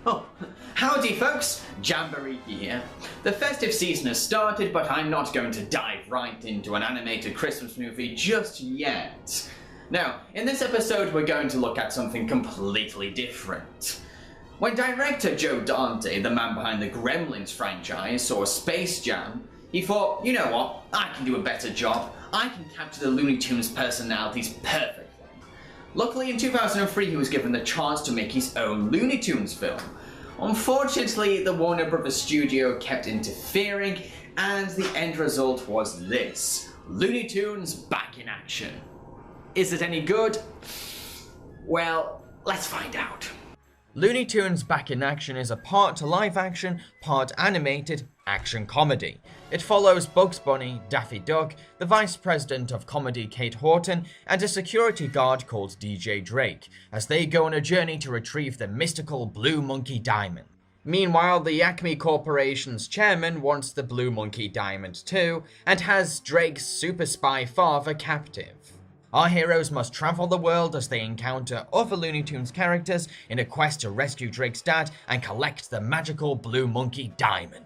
Oh, howdy folks, Jambareeqi here. The festive season has started, but I'm not going to dive right into an animated Christmas movie just yet. Now, in this episode we're going to look at something completely different. When director Joe Dante, the man behind the Gremlins franchise, saw Space Jam, he thought, you know what, I can do a better job. I can capture the Looney Tunes personalities perfectly. Luckily, in 2003, he was given the chance to make his own Looney Tunes film. Unfortunately, the Warner Brothers studio kept interfering, and the end result was this: Looney Tunes back in action. Is it any good? Well, let's find out. Looney Tunes Back in Action is a part live-action, part animated action comedy. It follows Bugs Bunny, Daffy Duck, the Vice President of Comedy Kate Horton, and a security guard called DJ Drake, as they go on a journey to retrieve the mystical Blue Monkey Diamond. Meanwhile, the Acme Corporation's chairman wants the Blue Monkey Diamond too, and has Drake's super spy father captive. Our heroes must travel the world as they encounter other Looney Tunes characters in a quest to rescue Drake's dad and collect the magical Blue Monkey Diamond.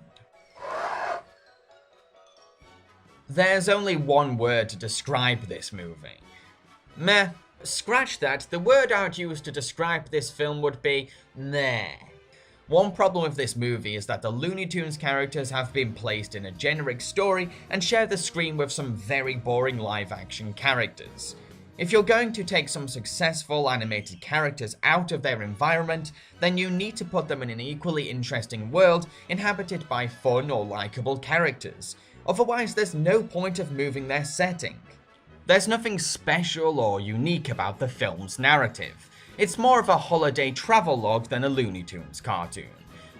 There's only one word to describe this movie. Meh. Scratch that, the word I'd use to describe this film would be meh. One problem with this movie is that the Looney Tunes characters have been placed in a generic story and share the screen with some very boring live-action characters. If you're going to take some successful animated characters out of their environment, then you need to put them in an equally interesting world inhabited by fun or likable characters. Otherwise, there's no point of moving their setting. There's nothing special or unique about the film's narrative. It's more of a holiday travelogue than a Looney Tunes cartoon.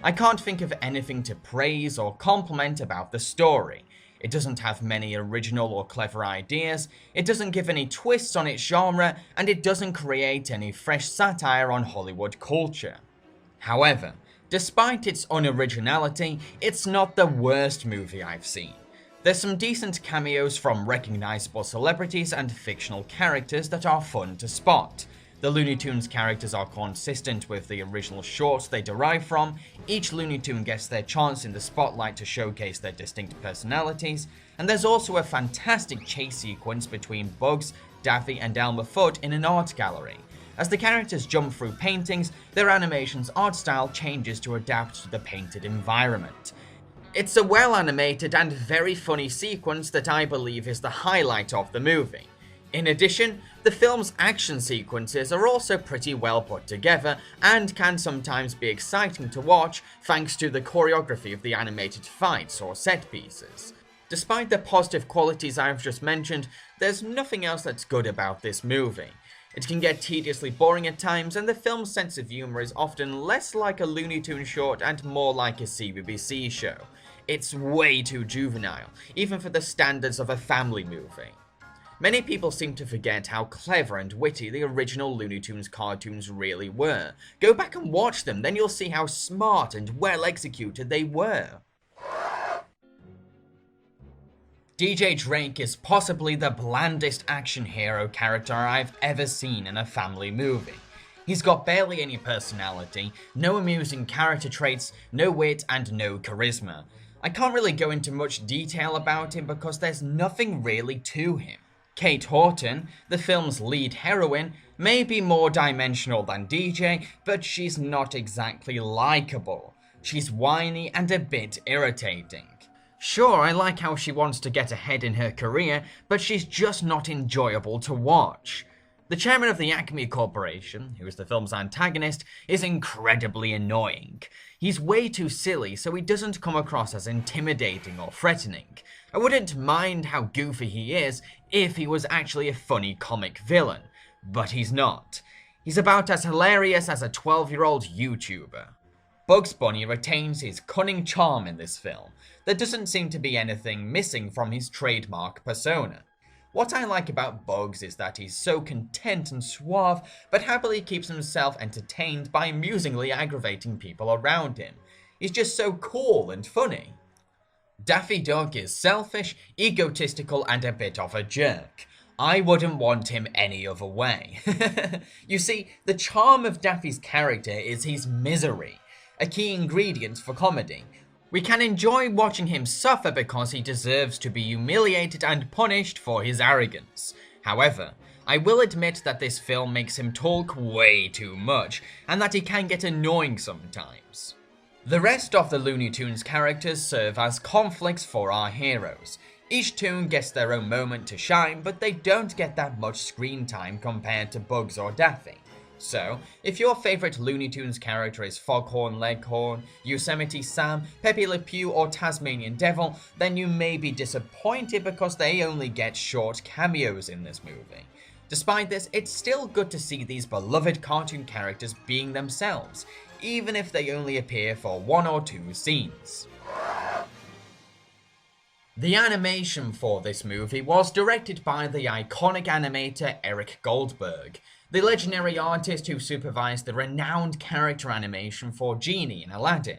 I can't think of anything to praise or compliment about the story. It doesn't have many original or clever ideas, it doesn't give any twists on its genre, and it doesn't create any fresh satire on Hollywood culture. However, despite its unoriginality, it's not the worst movie I've seen. There's some decent cameos from recognizable celebrities and fictional characters that are fun to spot. The Looney Tunes characters are consistent with the original shorts they derive from, each Looney Tune gets their chance in the spotlight to showcase their distinct personalities, and there's also a fantastic chase sequence between Bugs, Daffy and Elmer Fudd in an art gallery. As the characters jump through paintings, their animation's art style changes to adapt to the painted environment. It's a well-animated and very funny sequence that I believe is the highlight of the movie. In addition, the film's action sequences are also pretty well put together and can sometimes be exciting to watch thanks to the choreography of the animated fights or set pieces. Despite the positive qualities I've just mentioned, there's nothing else that's good about this movie. It can get tediously boring at times, and the film's sense of humour is often less like a Looney Tunes short and more like a CBBC show. It's way too juvenile, even for the standards of a family movie. Many people seem to forget how clever and witty the original Looney Tunes cartoons really were. Go back and watch them, then you'll see how smart and well executed they were. DJ Drake is possibly the blandest action hero character I've ever seen in a family movie. He's got barely any personality, no amusing character traits, no wit and no charisma. I can't really go into much detail about him because there's nothing really to him. Kate Horton, the film's lead heroine, may be more dimensional than DJ, but she's not exactly likable. She's whiny and a bit irritating. Sure, I like how she wants to get ahead in her career, but she's just not enjoyable to watch. The chairman of the Acme Corporation, who is the film's antagonist, is incredibly annoying. He's way too silly, so he doesn't come across as intimidating or threatening. I wouldn't mind how goofy he is if he was actually a funny comic villain, but he's not. He's about as hilarious as a 12-year-old YouTuber. Bugs Bunny retains his cunning charm in this film. There doesn't seem to be anything missing from his trademark persona. What I like about Bugs is that he's so content and suave, but happily keeps himself entertained by amusingly aggravating people around him. He's just so cool and funny. Daffy Duck is selfish, egotistical, and a bit of a jerk. I wouldn't want him any other way. You see, the charm of Daffy's character is his misery, a key ingredient for comedy. We can enjoy watching him suffer because he deserves to be humiliated and punished for his arrogance. However, I will admit that this film makes him talk way too much, and that he can get annoying sometimes. The rest of the Looney Tunes characters serve as conflicts for our heroes. Each toon gets their own moment to shine, but they don't get that much screen time compared to Bugs or Daffy. So, if your favourite Looney Tunes character is Foghorn Leghorn, Yosemite Sam, Pepe Le Pew or Tasmanian Devil, then you may be disappointed because they only get short cameos in this movie. Despite this, it's still good to see these beloved cartoon characters being themselves, even if they only appear for 1 or 2 scenes. The animation for this movie was directed by the iconic animator Eric Goldberg, the legendary artist who supervised the renowned character animation for Genie in Aladdin.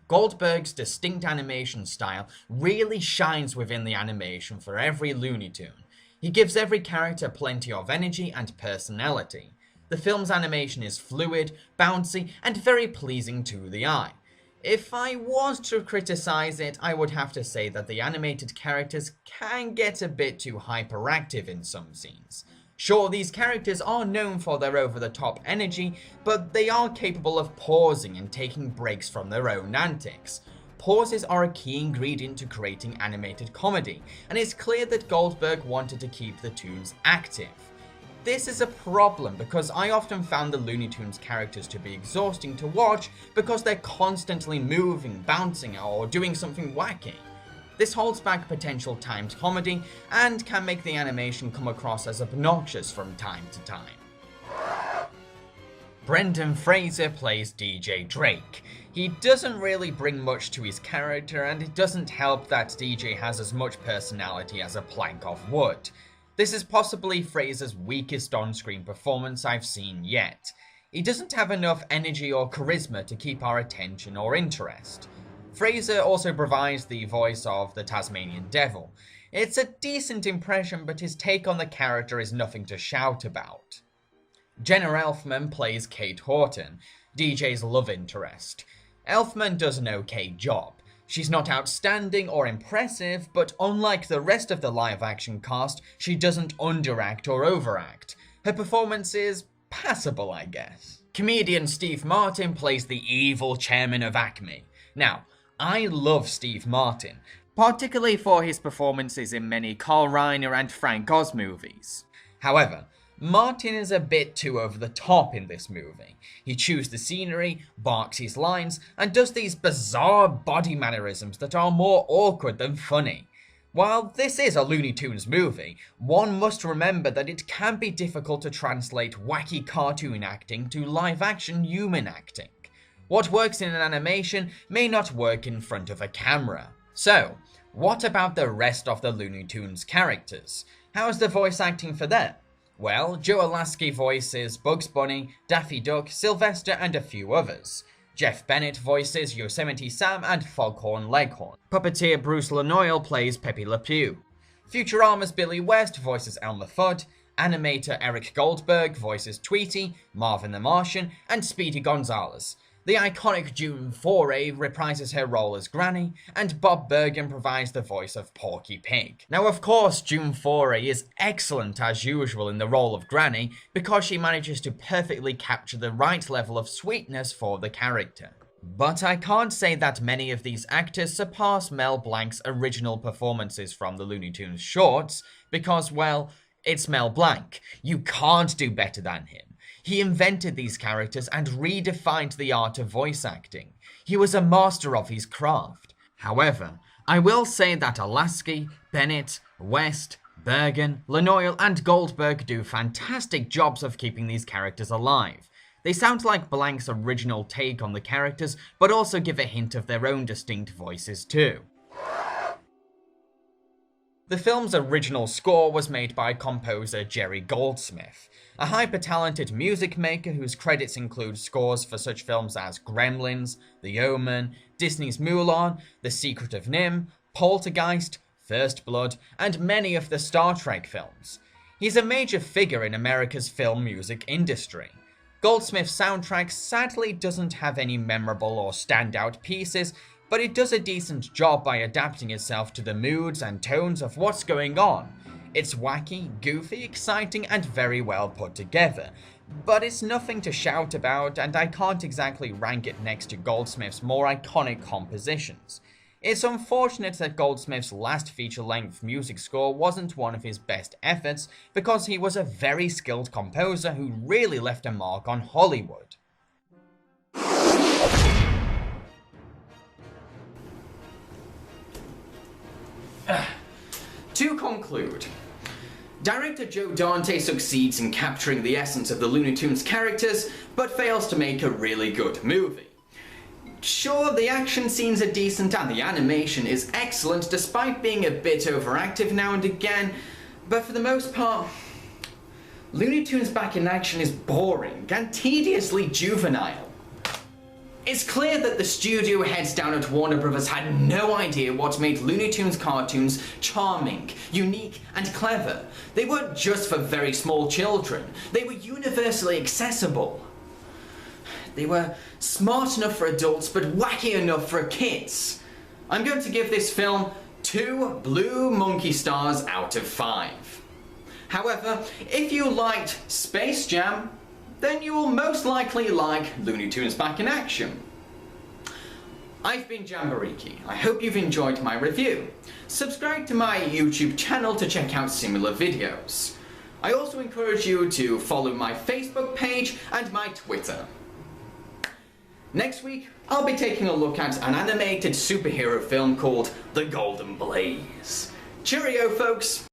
Goldberg's distinct animation style really shines within the animation for every Looney Tune. He gives every character plenty of energy and personality. The film's animation is fluid, bouncy, and very pleasing to the eye. If I was to criticize it, I would have to say that the animated characters can get a bit too hyperactive in some scenes. Sure, these characters are known for their over-the-top energy, but they are capable of pausing and taking breaks from their own antics. Pauses are a key ingredient to creating animated comedy, and it's clear that Goldberg wanted to keep the tunes active. This is a problem because I often found the Looney Tunes characters to be exhausting to watch because they're constantly moving, bouncing, or doing something wacky. This holds back potential timed comedy and can make the animation come across as obnoxious from time to time. Brendan Fraser plays DJ Drake. He doesn't really bring much to his character, and it doesn't help that DJ has as much personality as a plank of wood. This is possibly Fraser's weakest on-screen performance I've seen yet. He doesn't have enough energy or charisma to keep our attention or interest. Fraser also provides the voice of the Tasmanian Devil. It's a decent impression, but his take on the character is nothing to shout about. Jenna Elfman plays Kate Horton, DJ's love interest. Elfman does an okay job. She's not outstanding or impressive, but unlike the rest of the live-action cast, she doesn't underact or overact. Her performance is passable, I guess. Comedian Steve Martin plays the evil chairman of Acme. Now, I love Steve Martin, particularly for his performances in many Carl Reiner and Frank Oz movies. However, Martin is a bit too over the top in this movie. He chews the scenery, barks his lines, and does these bizarre body mannerisms that are more awkward than funny. While this is a Looney Tunes movie, one must remember that it can be difficult to translate wacky cartoon acting to live-action human acting. What works in an animation may not work in front of a camera. So, what about the rest of the Looney Tunes characters? How's the voice acting for them? Well, Joe Alasky voices Bugs Bunny, Daffy Duck, Sylvester, and a few others. Jeff Bennett voices Yosemite Sam and Foghorn Leghorn. Puppeteer Bruce Lanoil plays Pepe Le Pew. Futurama's Billy West voices Elmer Fudd. Animator Eric Goldberg voices Tweety, Marvin the Martian, and Speedy Gonzales. The iconic June Foray reprises her role as Granny, and Bob Bergen provides the voice of Porky Pig. Now, of course, June Foray is excellent as usual in the role of Granny because she manages to perfectly capture the right level of sweetness for the character. But I can't say that many of these actors surpass Mel Blanc's original performances from the Looney Tunes shorts because, well, it's Mel Blanc. You can't do better than him. He invented these characters and redefined the art of voice acting. He was a master of his craft. However, I will say that Alasky, Bennett, West, Bergen, Lanoil, and Goldberg do fantastic jobs of keeping these characters alive. They sound like Blanc's original take on the characters, but also give a hint of their own distinct voices too. The film's original score was made by composer Jerry Goldsmith, a hyper-talented music maker whose credits include scores for such films as Gremlins, The Omen, Disney's Mulan, The Secret of NIMH, Poltergeist, First Blood, and many of the Star Trek films. He's a major figure in America's film music industry. Goldsmith's soundtrack sadly doesn't have any memorable or standout pieces, but it does a decent job by adapting itself to the moods and tones of what's going on. It's wacky, goofy, exciting, and very well put together, but it's nothing to shout about, and I can't exactly rank it next to Goldsmith's more iconic compositions. It's unfortunate that Goldsmith's last feature-length music score wasn't one of his best efforts, because he was a very skilled composer who really left a mark on Hollywood. To conclude, director Joe Dante succeeds in capturing the essence of the Looney Tunes characters, but fails to make a really good movie. Sure, the action scenes are decent and the animation is excellent despite being a bit overactive now and again, but for the most part, Looney Tunes back in action is boring and tediously juvenile. It's clear that the studio heads down at Warner Bros. Had no idea what made Looney Tunes cartoons charming, unique, and clever. They weren't just for very small children, they were universally accessible. They were smart enough for adults, but wacky enough for kids. I'm going to give this film 2 blue monkey stars out of 5. However, if you liked Space Jam, then you will most likely like Looney Tunes Back in Action. I've been Jambareeqi. I hope you've enjoyed my review. Subscribe to my YouTube channel to check out similar videos. I also encourage you to follow my Facebook page and my Twitter. Next week, I'll be taking a look at an animated superhero film called The Golden Blaze. Cheerio, folks!